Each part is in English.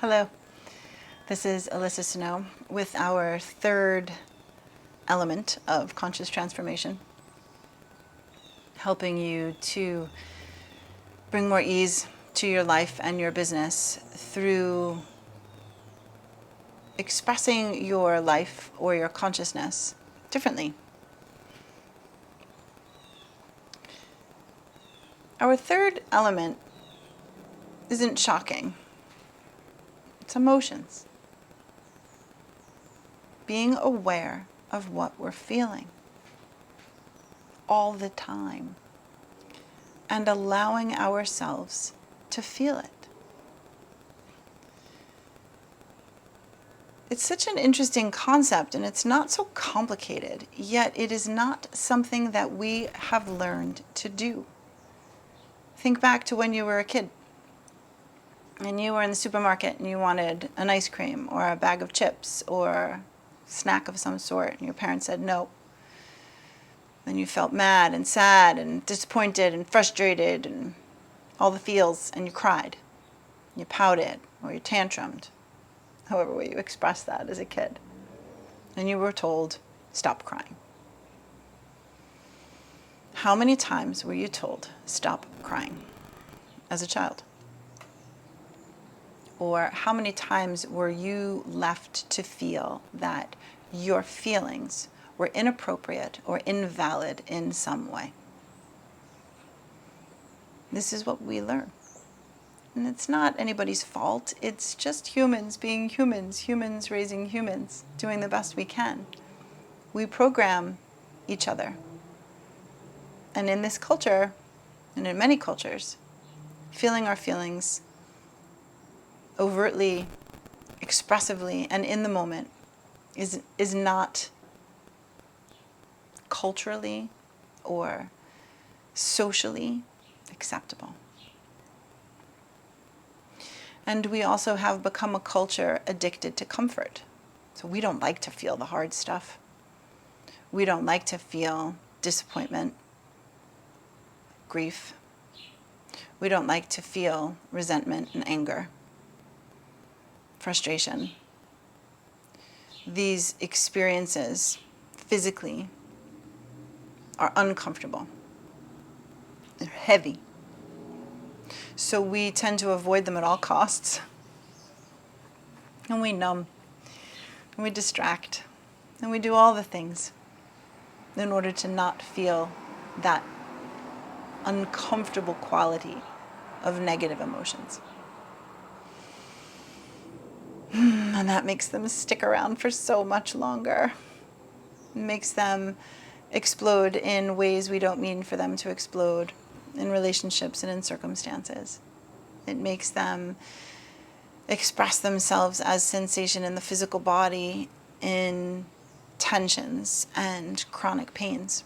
Hello, this is Alyssa Snow with our third element of conscious transformation, helping you to bring more ease to your life and your business through expressing your life or your consciousness differently. Our third element isn't shocking. It's emotions. Being aware of what we're feeling all the time and allowing ourselves to feel it. It's such an interesting concept and it's not so complicated, yet it is not something that we have learned to do. Think back to when you were a kid and you were in the supermarket and you wanted an ice cream or a bag of chips or a snack of some sort and your parents said no. Then you felt mad and sad and disappointed and frustrated and all the feels, and you cried. You pouted or you tantrumed, however way you expressed that as a kid. And you were told, stop crying. How many times were you told, stop crying as a child? Or how many times were you left to feel that your feelings were inappropriate or invalid in some way? This is what we learn. And it's not anybody's fault. It's just humans being humans, humans raising humans, doing the best we can. We program each other. And in this culture, and in many cultures, feeling our feelings overtly, expressively, and in the moment is not culturally or socially acceptable. And we also have become a culture addicted to comfort. So we don't like to feel the hard stuff. We don't like to feel disappointment, grief. We don't like to feel resentment and anger, frustration. These experiences physically are uncomfortable. They're heavy. So we tend to avoid them at all costs. And we numb. And we distract. And we do all the things in order to not feel that uncomfortable quality of negative emotions. And that makes them stick around for so much longer. It makes them explode in ways we don't mean for them to explode, in relationships and in circumstances. It makes them express themselves as sensation in the physical body, in tensions and chronic pains.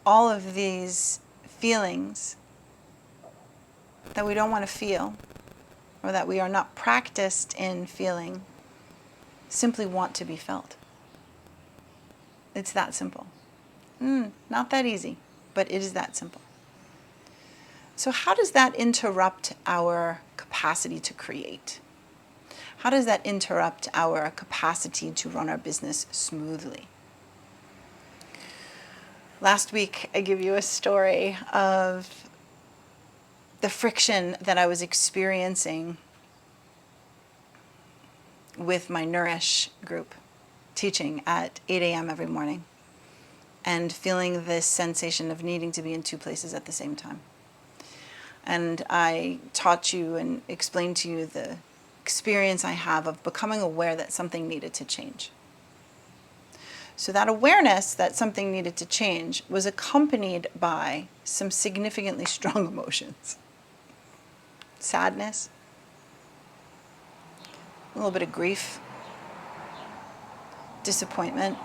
All of these feelings that we don't want to feel, or that we are not practiced in feeling, simply want to be felt. It's that simple. Not that easy, but it is that simple. So how does that interrupt our capacity to create? How does that interrupt our capacity to run our business smoothly? Last week, I gave you a story of the friction that I was experiencing with my Nourish group, teaching at 8 a.m. every morning, and feeling this sensation of needing to be in two places at the same time. And I taught you and explained to you the experience I have of becoming aware that something needed to change. So that awareness that something needed to change was accompanied by some significantly strong emotions. Sadness, a little bit of grief, disappointment,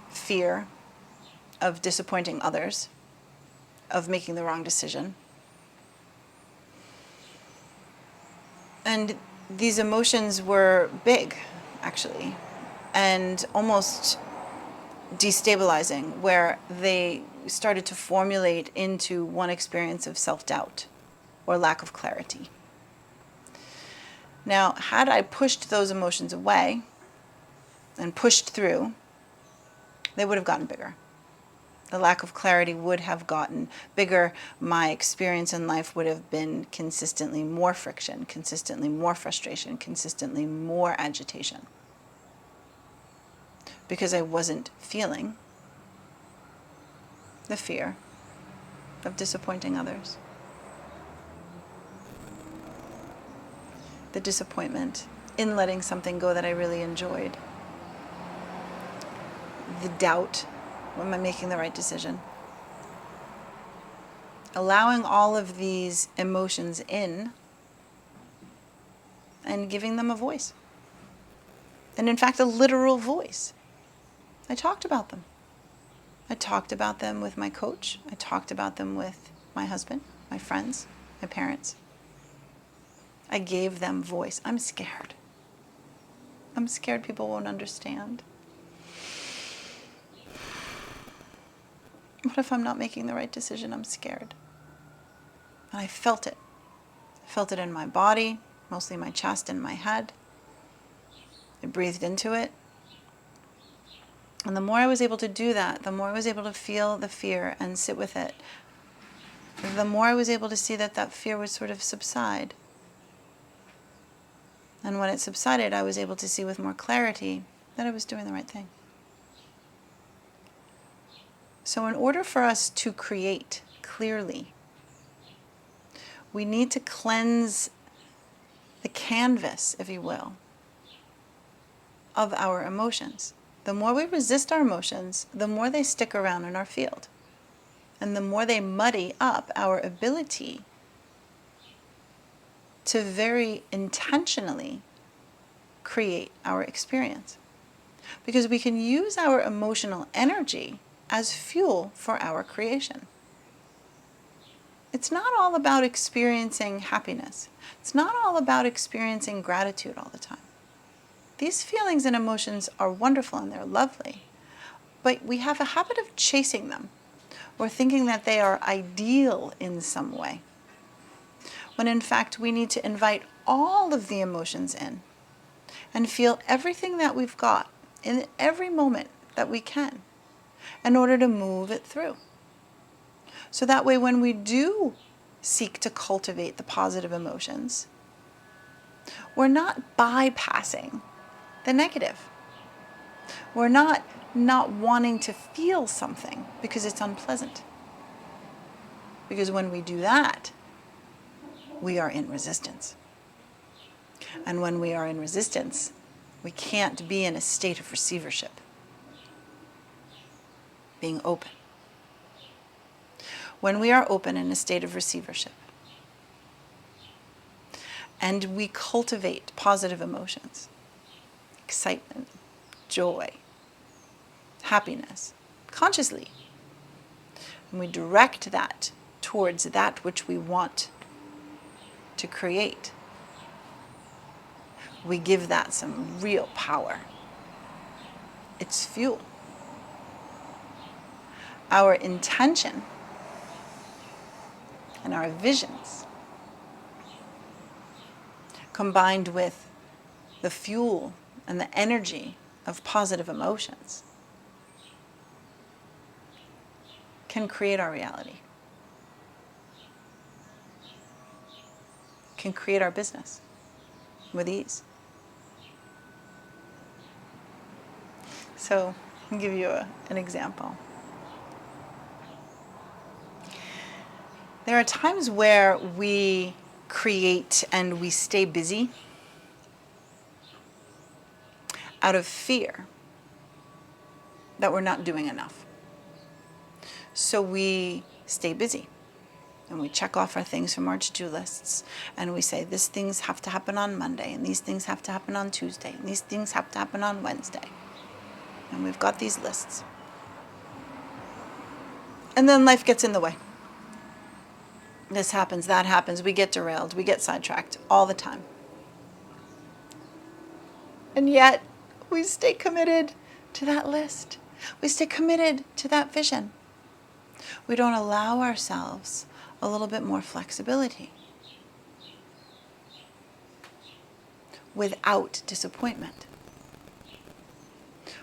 fear of disappointing others, of making the wrong decision. And these emotions were big, actually, and almost destabilizing, where they started to formulate into one experience of self-doubt or lack of clarity. Now, had I pushed those emotions away and pushed through, they would have gotten bigger. The lack of clarity would have gotten bigger. My experience in life would have been consistently more friction, consistently more frustration, consistently more agitation. Because I wasn't feeling the fear of disappointing others, the disappointment in letting something go that I really enjoyed, the doubt, am I making the right decision? Allowing all of these emotions in and giving them a voice. And in fact, a literal voice. I talked about them. I talked about them with my coach. I talked about them with my husband, my friends, my parents. I gave them voice. I'm scared. I'm scared people won't understand. What if I'm not making the right decision? I'm scared. And I felt it. I felt it in my body, mostly my chest and my head. I breathed into it. And the more I was able to do that, the more I was able to feel the fear and sit with it, the more I was able to see that that fear would sort of subside. And when it subsided, I was able to see with more clarity that I was doing the right thing. So in order for us to create clearly, we need to cleanse the canvas, if you will, of our emotions. The more we resist our emotions, the more they stick around in our field. And the more they muddy up our ability to very intentionally create our experience. Because we can use our emotional energy as fuel for our creation. It's not all about experiencing happiness. It's not all about experiencing gratitude all the time. These feelings and emotions are wonderful and they're lovely, but we have a habit of chasing them or thinking that they are ideal in some way, when in fact we need to invite all of the emotions in and feel everything that we've got in every moment that we can in order to move it through. So that way when we do seek to cultivate the positive emotions, we're not bypassing the negative. We're not wanting to feel something because it's unpleasant. Because when we do that, we are in resistance. And when we are in resistance, we can't be in a state of receivership, being open. When we are open in a state of receivership, and we cultivate positive emotions, excitement, joy, happiness, consciously, and we direct that towards that which we want to create, we give that some real power. It's fuel. Our intention and our visions, combined with the fuel and the energy of positive emotions, can create our reality, can create our business with ease. So I'll give you an example. There are times where we create and we stay busy out of fear that we're not doing enough. So we stay busy and we check off our things from our to-do lists and we say these things have to happen on Monday and these things have to happen on Tuesday and these things have to happen on Wednesday. And we've got these lists. And then life gets in the way. This happens, that happens, we get derailed, we get sidetracked all the time. And yet, we stay committed to that list. We stay committed to that vision. We don't allow ourselves a little bit more flexibility. without disappointment,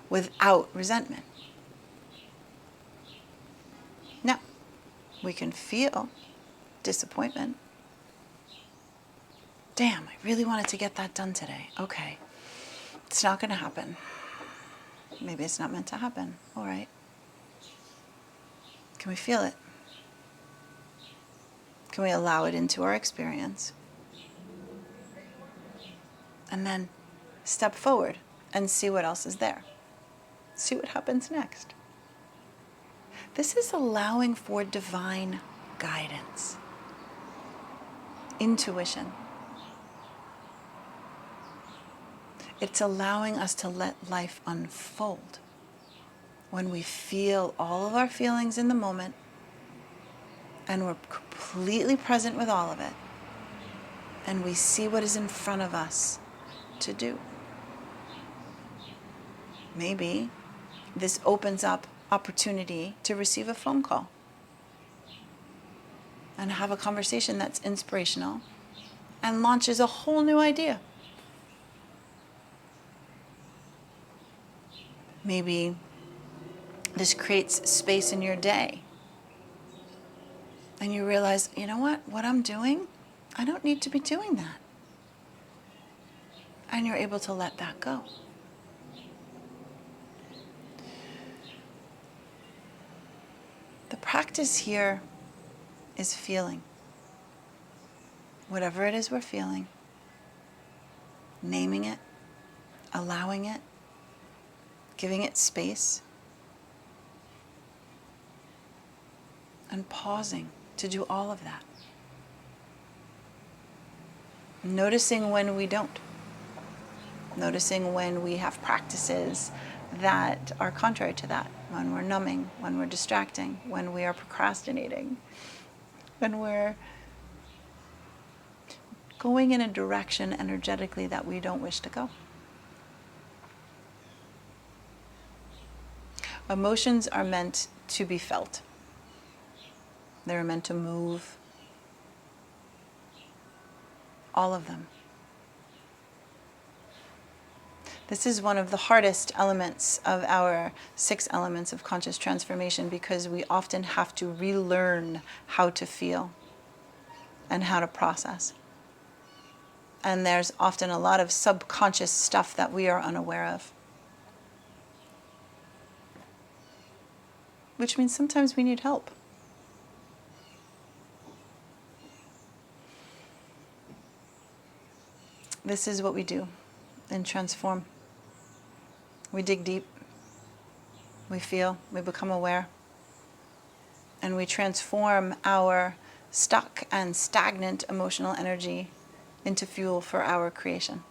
without resentment. Now, we can feel disappointment. Damn, I really wanted to get that done today. Okay, it's not going to happen. Maybe it's not meant to happen. All right. Can we feel it? Can we allow it into our experience? And then step forward and see what else is there. See what happens next. This is allowing for divine guidance, intuition. It's allowing us to let life unfold. When we feel all of our feelings in the moment and we're completely present with all of it, and we see what is in front of us to do. Maybe this opens up opportunity to receive a phone call and have a conversation that's inspirational and launches a whole new idea. Maybe this creates space in your day and you realize, you know what I'm doing, I don't need to be doing that. And you're able to let that go. The practice here is feeling. Whatever it is we're feeling, naming it, allowing it, giving it space, and pausing to do all of that. Noticing when we don't. Noticing when we have practices that are contrary to that, when we're numbing, when we're distracting, when we are procrastinating, when we're going in a direction energetically that we don't wish to go. Emotions are meant to be felt. They're meant to move. All of them. This is one of the hardest elements of our 6 elements of conscious transformation, because we often have to relearn how to feel and how to process. And there's often a lot of subconscious stuff that we are unaware of. Which means sometimes we need help. This is what we do in Transform. We dig deep, we feel, we become aware, and we transform our stuck and stagnant emotional energy into fuel for our creation.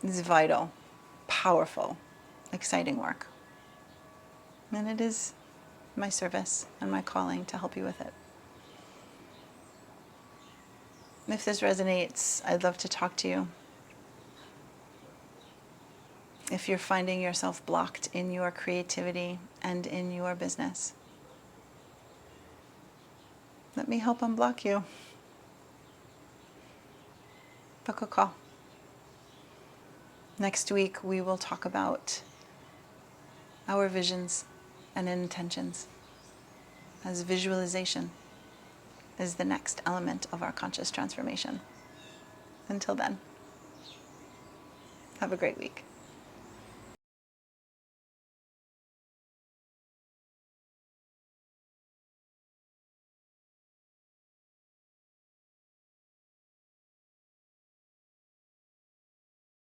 This is vital, powerful, exciting work. And it is my service and my calling to help you with it. If this resonates, I'd love to talk to you. If you're finding yourself blocked in your creativity and in your business, let me help unblock you. Book a call. Next week, we will talk about our visions and intentions, as visualization is the next element of our conscious transformation. Until then, have a great week.